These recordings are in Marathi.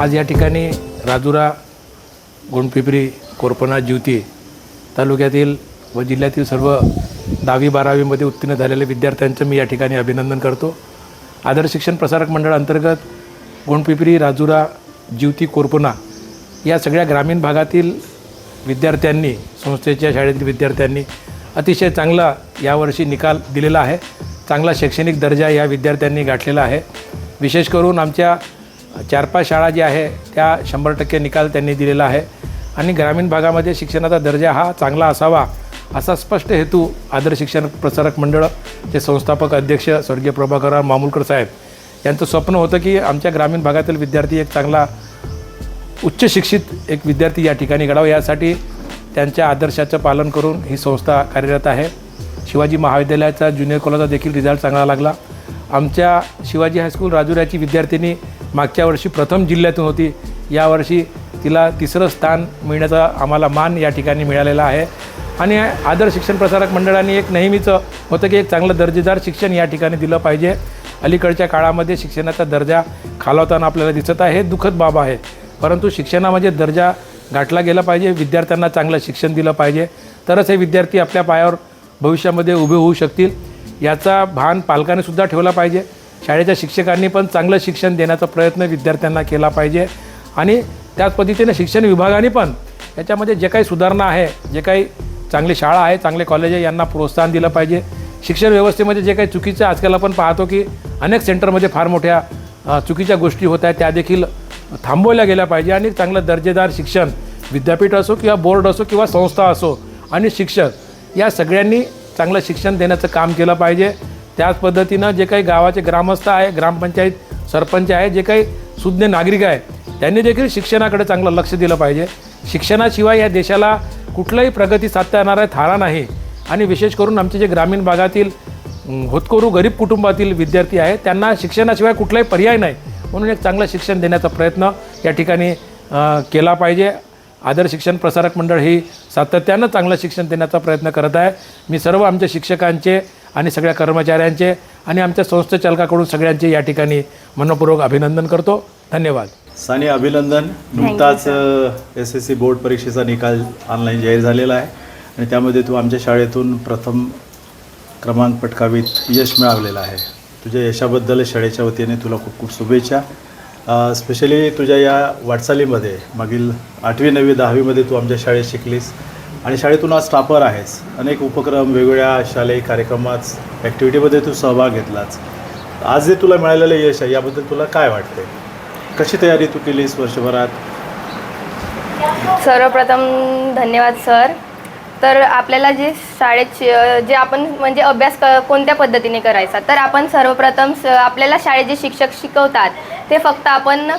आज या ठिकाणी राजुरा, गोंडपिंपरी, कोरपणा, ज्योती तालुक्यातील व जिल्ह्यातील सर्व 10वी 12वीमध्ये उत्तीर्ण झालेल्या विद्यार्थ्यांचं मी या ठिकाणी अभिनंदन करतो. आदर्श शिक्षण प्रसारक मंडळ अंतर्गत गोंडपिंपरी, राजुरा, ज्योती, कोरपणा या सगळ्या ग्रामीण भागातील विद्यार्थ्यांनी, संस्थेच्या शाळेतील विद्यार्थ्यांनी अतिशय चांगला यावर्षी निकाल दिलेला आहे. चांगला शैक्षणिक दर्जा या विद्यार्थ्यांनी गाठलेला आहे. विशेष करून आमच्या 4-5 शाळा ज्या आहे त्या 100% निकाल त्यांनी दिलेला आहे आणि ग्रामीण भागामध्ये शिक्षणाचा दर्जा हा चांगला असावा असा स्पष्ट हेतू आदर्श शिक्षण प्रसारक मंडळचे संस्थापक अध्यक्ष स्वर्गीय प्रभाकरराव मामूलकर साहेब यांचं स्वप्न होतं की आमच्या ग्रामीण भागातील विद्यार्थी एक चांगला उच्च शिक्षित एक विद्यार्थी या ठिकाणी घडावा. यासाठी त्यांच्या आदर्शाचं पालन करून ही संस्था कार्यरत आहे. शिवाजी महाविद्यालयाचा ज्युनियर कॉलेजचा देखील रिझल्ट चांगला लागला. आमच्या शिवाजी हायस्कूल राजुऱ्याची विद्यार्थिनी मागच्या वर्षी प्रथम जिल्ह्यातून होती. यावर्षी तिला 3रं स्थान मिळण्याचा आम्हाला मान या ठिकाणी मिळालेला आहे. आणि आदर्श शिक्षण प्रसारक मंडळाने एक नेहमीचं होतं की एक चांगलं दर्जेदार शिक्षण या ठिकाणी दिलं पाहिजे. अलीकडच्या काळामध्ये शिक्षणाचा दर्जा खालावताना आपल्याला दिसत आहे. हे दुःखद बाब आहे. परंतु शिक्षणामध्ये दर्जा गाठला गेला पाहिजे. विद्यार्थ्यांना चांगलं शिक्षण दिलं पाहिजे, तरच हे विद्यार्थी आपल्या पायावर भविष्यामध्ये उभे होऊ शकतील. याचा भान पालकांनी सुद्धा ठेवला पाहिजे. शाळेच्या शिक्षकांनी पण चांगलं शिक्षण देण्याचा प्रयत्न विद्यार्थ्यांना केला पाहिजे. आणि त्याच पद्धतीने शिक्षण विभागाने पण याच्यामध्ये जे काही सुधारणा आहे, जे काही चांगली शाळा आहे, चांगले कॉलेज आहे, यांना प्रोत्साहन दिलं पाहिजे. शिक्षण व्यवस्थेमध्ये जे काही चुकीचं आजकाल आपण पाहतो की अनेक सेंटरमध्ये फार मोठ्या चुकीच्या गोष्टी होत आहेत, त्या देखील थांबवल्या गेल्या पाहिजे. आणि चांगलं दर्जेदार शिक्षण विद्यापीठ असो किंवा बोर्ड असो किंवा संस्था असो आणि शिक्षक या सगळ्यांनी चांगलं शिक्षण देण्याचं काम केलं पाहिजे. त्याच पद्धतीनं जे काही गावाचे ग्रामस्थ आहे, ग्रामपंचायत सरपंच आहे, जे काही सुज्ञ नागरिक आहे, त्यांनी देखील शिक्षणाकडे चांगलं लक्ष दिलं पाहिजे. शिक्षणाशिवाय या देशाला कुठलाही प्रगती साधता येणारा थारा नाही. आणि विशेष करून आमचे जे ग्रामीण भागातील होतकरू गरीब कुटुंबातील विद्यार्थी आहेत, त्यांना शिक्षणाशिवाय कुठलाही पर्याय नाही. म्हणून एक चांगलं शिक्षण देण्याचा प्रयत्न या ठिकाणी केला पाहिजे. आदर्श शिक्षण प्रसारक मंडळ ही सातत्यानं चांगलं शिक्षण देण्याचा प्रयत्न करत आहे. मी सर्व आमच्या शिक्षकांचे आणि सगळ्या कर्मचाऱ्यांचे आणि आमच्या संस्थाचालकाकडून सगळ्यांचे या ठिकाणी मनपूर्वक अभिनंदन करतो. धन्यवाद. सानी, अभिनंदन. नुकताच SSC बोर्ड परीक्षेचा निकाल ऑनलाईन जाहीर झालेला आहे आणि त्यामध्ये तू आमच्या शाळेतून प्रथम क्रमांक पटकावीत यश मिळवलेलं आहे. तुझ्या यशाबद्दल शाळेच्या वतीने तुला खूप खूप शुभेच्छा. स्पेशली तुझ्या या वाटचालीमध्ये मागील 8वी 9वी 10वीमध्ये तू आमच्या शाळेत शिकलीस आणि शाळेतून आज टॉपर आहेस. अनेक उपक्रम, वेगवेगळ्या शालेय कार्यक्रमात, ॲक्टिव्हिटीमध्ये तू सहभाग घेतलाच. आज जे तुला मिळालेलं यश आहे याबद्दल तुला काय वाटते? कशी तयारी तू केलीस वर्षभरात? सर्वप्रथम धन्यवाद सर. तर आपल्याला जे शाळेत जे आपण म्हणजे अभ्यास कोणत्या पद्धतीने करायचा, तर आपण सर्वप्रथम आपल्याला शाळेत जे शिक्षक शिकवतात ते फक्त आपण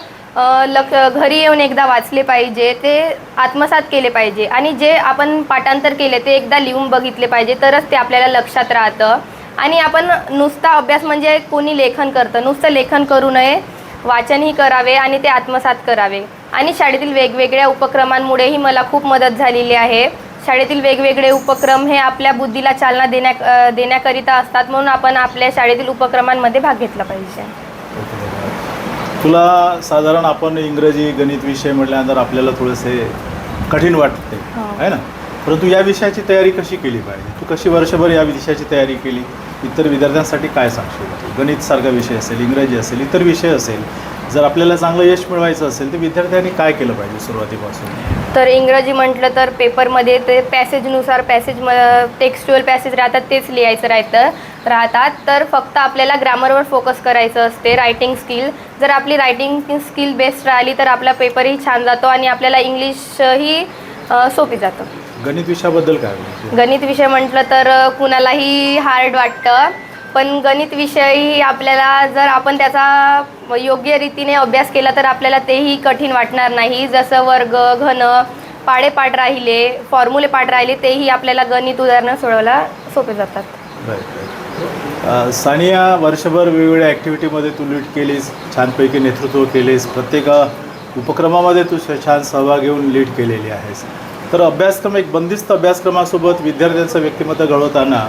घरी येऊन एकदा वाचले पाहिजे, ते आत्मसात केले पाहिजे आणि जे आपण पाठांतर केले ते एकदा लिहून बघितले पाहिजे, तरच ते आपल्याला लक्षात राहतं. आणि आपण नुसता अभ्यास म्हणजे कोणी लेखन करतं, नुसतं लेखन करू नये, वाचनही करावे आणि ते आत्मसात करावे. आणि शाळेतील वेगवेगळ्या उपक्रमांमुळेही मला खूप मदत झालेली आहे. शाळेतील वेगवेगळे उपक्रम हे आपल्या बुद्धीला चालना देण्याकरिता असतात, म्हणून आपण आपल्या शाळेतील उपक्रमांमध्ये भाग घेतला पाहिजे. तुला साधारण आपण इंग्रजी, गणित विषय म्हटल्यानंतर आपल्याला थोडेसे कठीण वाटते आहे ना, परंतु या विषयाची तयारी कशी केली पाहिजे? तू कशी वर्षभर या विषयाची तयारी केली? इतर विद्यार्थ्यांसाठी काय सांगशील? गणितसारखा विषय असेल, इंग्रजी असेल, इतर विषय असेल, जर आपल्याला चांगलं यश मिळवायचं असेल तर विद्यार्थ्यांनी काय केलं पाहिजे सुरुवातीपासून? तर इंग्रजी म्हटलं तर पेपरमध्ये ते पॅसेजनुसार टेक्स्च्युअल पॅसेज राहतात तेच लिहायचं राहतात. तर फक्त आपल्याला ग्रामरवर फोकस करायचं असते. रायटिंग स्किल, जर आपली रायटिंग स्किल बेस्ट राहिली तर आपला पेपरही छान जातो आणि आपल्याला इंग्लिशही सोपी जातं. गणित विषयाबद्दल काय? गणित विषय म्हटलं तर कुणालाही हार्ड वाटतं, पण गणित विषयही आपल्याला जर आपण त्याचा योग्य रीतीने अभ्यास केला तर आपल्याला तेही कठीण वाटणार नाही. जसं वर्ग, घन, पाढे राहिले, फॉर्म्युले पाठ राहिले, तेही आपल्याला गणित उदाहरणं सोडवायला सोपे जातात. सानिया, वर्षभर वेगवेगळ्या ॲक्टिव्हिटीमध्ये तू लीड केलीस, छानपैकी नेतृत्व केलेस, प्रत्येक उपक्रमामध्ये तू छान सहभाग घेऊन लीड केलेली आहेस. तर अभ्यासक्रम, एक बंदिस्त अभ्यासक्रमासोबत विद्यार्थ्यांचं व्यक्तिमत्व घडवताना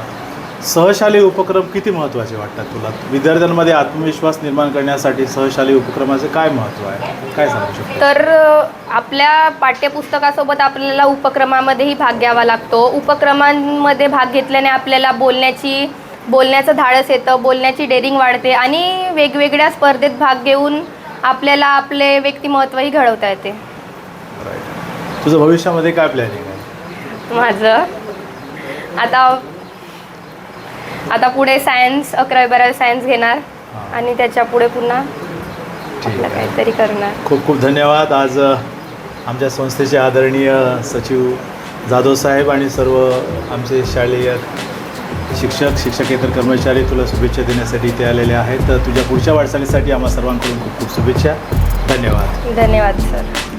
सहशालेय उपक्रम किती महत्त्वाचे वाटतात तुला? विद्यार्थ्यांमध्ये आत्मविश्वास निर्माण करण्यासाठी सहशालेय उपक्रमाचे काय महत्त्व आहे, काय सांगू शकतो? तर आपल्या पाठ्यपुस्तकासोबत आपल्याला उपक्रमामध्येही भाग घ्यावा लागतो. उपक्रमांमध्ये भाग घेतल्याने आपल्याला बोलण्याचं धाडस येतं, बोलण्याची डेअरिंग वाढते आणि वेगवेगळ्या स्पर्धेत भाग घेऊन आपल्याला आपले व्यक्तिमत्वही घडवता येते. राईट. तुझं भविष्यामध्ये काय प्लॅनिंग आहे? माझं आता पुढे सायन्स 11वी-12वी सायन्स घेणार आणि त्याच्या पुढे पुन्हा आपलं काहीतरी करणार. खूप खूप धन्यवाद. आज आमच्या संस्थेचे आदरणीय सचिव जाधव साहेब आणि सर्व आमचे शालेय शिक्षकेतर कर्मचारी तुला शुभेच्छा देण्यासाठी इथे आलेले आहेत. तर तुझ्या पुढच्या वाटचालीसाठी आम्हा सर्वांकडून खूप खूप शुभेच्छा. धन्यवाद. धन्यवाद सर.